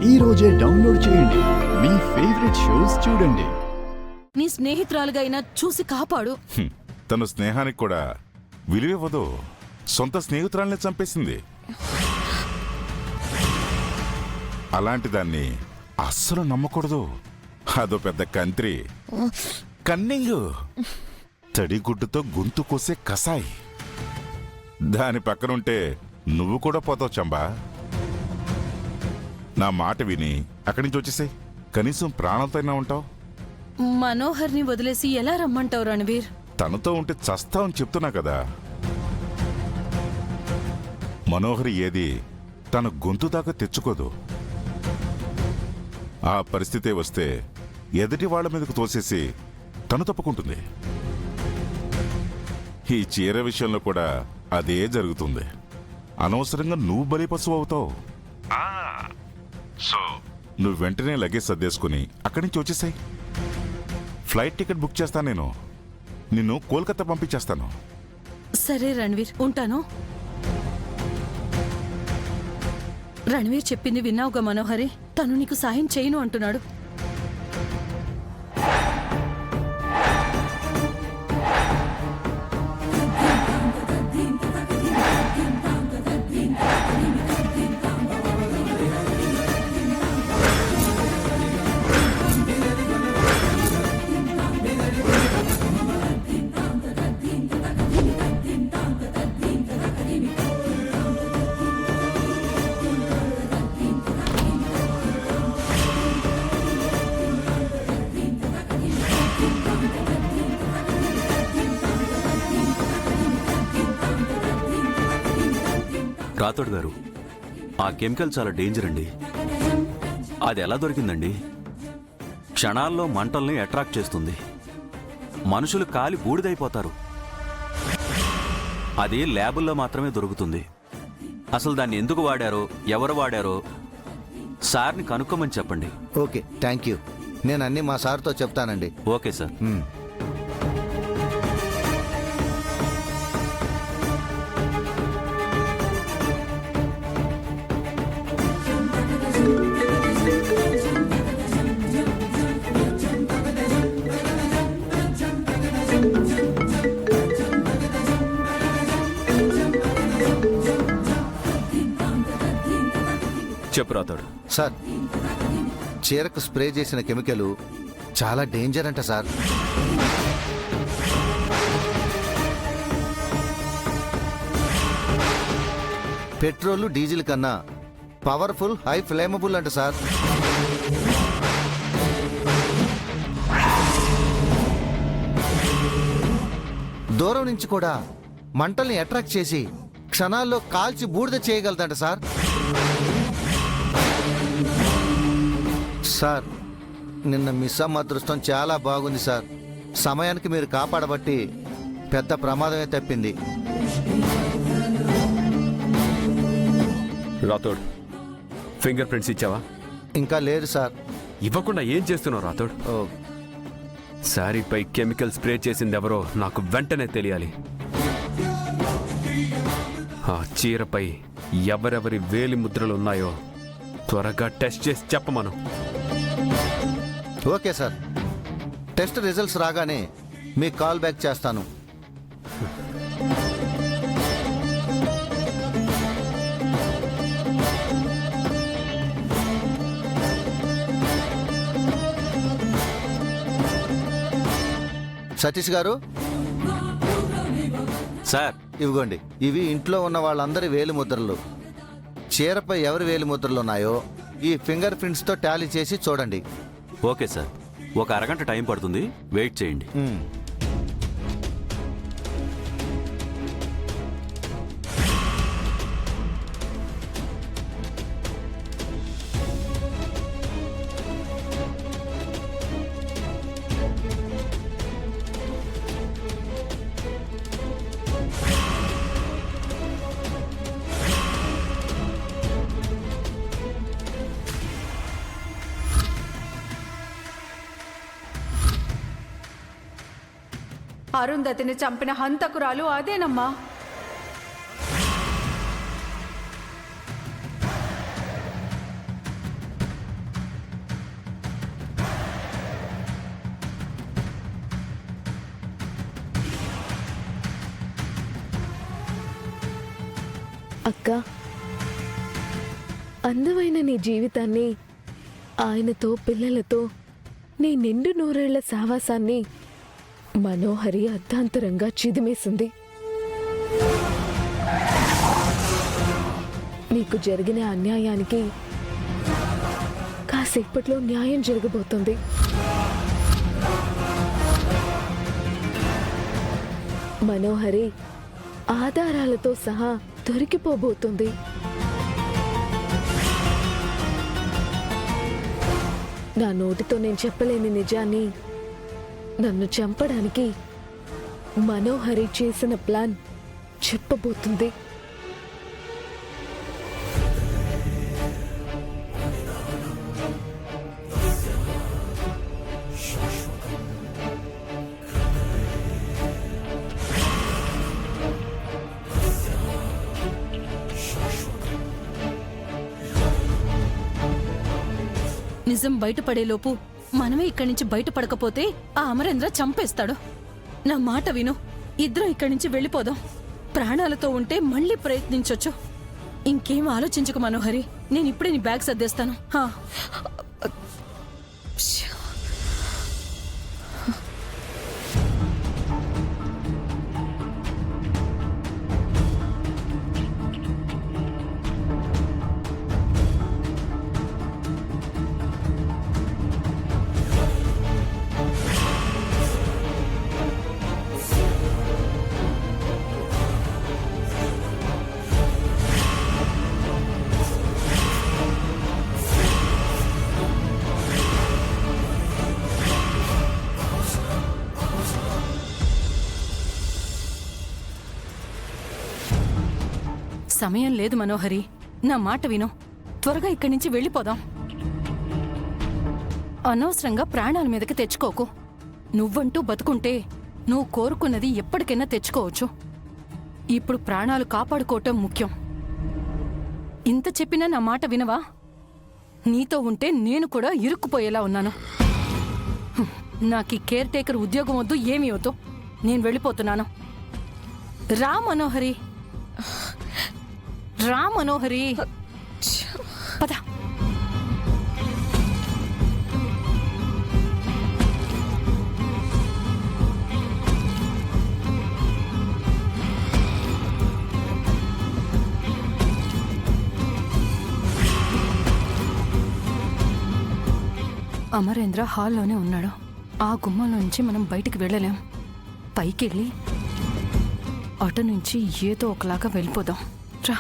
ఈ రోజే డౌన్లోడ్ చేయండి. మీ ఫేవరెట్ షోస్ చూడండి. నీ స్నేహితురాలుగా అయినా చూసి కాపాడు. తన స్నేహానికి కూడా విలువివ్వదు. సొంత స్నేహితురాల్ని చంపేసింది. అలాంటి దాన్ని అస్సలు నమ్మకూడదు. అదో పెద్ద కంత్రి, కన్నింగ్, తడిగుడ్డుతో గొంతు కోసే కసాయి. దాని పక్కనుంటే నువ్వు కూడా పోతావు చంబా. నా మాట విని అక్కడి నుంచి వచ్చేసాయి. కనీసం ప్రాణంతో అయినా ఉంటావు. మనోహర్ని వదిలేసి ఎలా రమ్మంటావు రణవీర్? తనతో ఉంటే చస్తావని చెప్తున్నా కదా. మనోహరి ఏది తన గొంతు దాకా తెచ్చుకోదు. ఆ పరిస్థితే వస్తే ఎదుటి వాళ్ల మీదకు తోసేసి తను తప్పుకుంటుంది. ఈ చీర విషయంలో కూడా అదే జరుగుతుంది. అనవసరంగా నువ్వు బలిపశువు అవుతావు. సో నువ్వు వెంటనే లగేజ్ సర్దేసుకుని అక్కడి నుంచి వచ్చేసాయి. ఫ్లైట్ టికెట్ బుక్ చేస్తాను. నేను నిన్ను కోల్కతా పంపించేస్తాను. సరే రణవీర్, ఉంటాను. రణవీర్ చెప్పింది విన్నావుగా మనోహరి? తను నీకు సాయం చేయను అంటున్నాడు. రాథోడ్ గారు, ఆ కెమికల్ చాలా డేంజర్ అండి. అది ఎలా దొరికిందండి? క్షణాల్లో మంటల్ని అట్రాక్ట్ చేస్తుంది. మనుషులు కాలి బూడిదైపోతారు. అది ల్యాబుల్లో మాత్రమే దొరుకుతుంది. అసలు దాన్ని ఎందుకు వాడారో, ఎవరు వాడారో సార్ని కనుక్కోమని చెప్పండి. Okay, thank you. నేను అన్ని మా సార్తో చెప్తానండి. Okay sir. చెప్పు రాథోడ్. సార్, చీరకు స్ప్రే చేసిన కెమికల్ చాలా డేంజర్ అంట సార్. పెట్రోల్, డీజిల్ కన్నా పవర్ఫుల్, హై ఫ్లేమబుల్ అంట సార్. దూరం నుంచి కూడా మంటల్ని అట్రాక్ట్ చేసి క్షణాల్లో కాల్చి బూడిద చేయగలదంట సార్. సార్, నిన్న మిస్ అమ్మ అదృష్టం చాలా బాగుంది సార్. సమయానికి మీరు కాపాడబట్టి పెద్ద ప్రమాదమే తప్పింది. రాథోడ్, ఫింగర్ ప్రింట్స్ ఇచ్చావా? ఇంకా లేదు సార్. ఇవ్వకుండా ఏం చేస్తున్నావు రాథోడ్? ఓ, శారీపై కెమికల్ స్ప్రే చేసింది ఎవరో నాకు వెంటనే తెలియాలి. ఆ చీరపై ఎవరెవరి వేలి ముద్రలు ఉన్నాయో త్వరగా టెస్ట్ చేసి చెప్పమను. Okay sir. టెస్ట్ రిజల్ట్స్ రాగానే మీకు కాల్ బ్యాక్ చేస్తాను. సతీష్ గారు, సార్, ఇవిగోండి. ఇవి ఇంట్లో ఉన్న వాళ్ళందరి వేలి ముద్రలు. చీరపై ఎవరి వేలి ముద్రలు ఉన్నాయో ఈ ఫింగర్ ప్రింట్స్తో టాలీ చేసి చూడండి. Okay sir. ఒక అరగంట టైం పడుతుంది, వెయిట్ చేయండి. అరుంధతిని చంపిన హంతకురాలు అదేనమ్మా. అక్క, అందమైన నీ జీవితాన్ని, ఆయనతో పిల్లలతో నీ నిండు నూరేళ్ల సావాసాన్ని మనోహరి అర్ధాంతరంగా చిదిమేసింది. నీకు జరిగిన అన్యాయానికి కాసేపట్లో న్యాయం జరగబోతుంది. మనోహరి ఆధారాలతో సహా దొరికిపోబోతుంది. నా నోటితో నేను చెప్పలేని నిజాన్ని నన్ను చంపడానికి మనోహరి చేసిన ప్లాన్ చెప్పబోతుంది. నిజం బయటపడేలోపు మనమే ఇక్కడి నుంచి బయటపడకపోతే ఆ అమరేంద్ర చంపేస్తాడు. నా మాట విను, ఇద్దరం ఇక్కడి నుంచి వెళ్ళిపోదాం. ప్రాణాలతో ఉంటే మళ్ళీ ప్రయత్నించొచ్చు. ఇంకేం ఆలోచించకు మనోహరి, నేను ఇప్పుడే నీ బ్యాగ్ సర్దేస్తాను. సమయం లేదు మనోహరి, నా మాట విను. త్వరగా ఇక్కడి నుంచి వెళ్ళిపోదాం. అనవసరంగా ప్రాణాల మీదకి తెచ్చుకోకు. నువ్వంటూ బతుకుంటే నువ్వు కోరుకున్నది ఎప్పటికైనా తెచ్చుకోవచ్చు. ఇప్పుడు ప్రాణాలు కాపాడుకోవటం ముఖ్యం. ఇంత చెప్పినా నా మాట వినవా? నీతో ఉంటే నేను కూడా ఇరుక్కుపోయేలా ఉన్నాను. నాకు ఈ కేర్ టేకర్ ఉద్యోగం వద్దు, ఏమీ వద్దు. నేను వెళ్ళిపోతున్నాను. రా మనోహరి, రా మనోహరి, పద. అమరేంద్ర హాల్లోనే ఉన్నాడు. ఆ గుమ్మం నుంచి మనం బయటికి వెళ్ళలేం. పైకి వెళ్ళి అటు నుంచి ఏదో ఒకలాగా వెళ్ళిపోదాం. రా.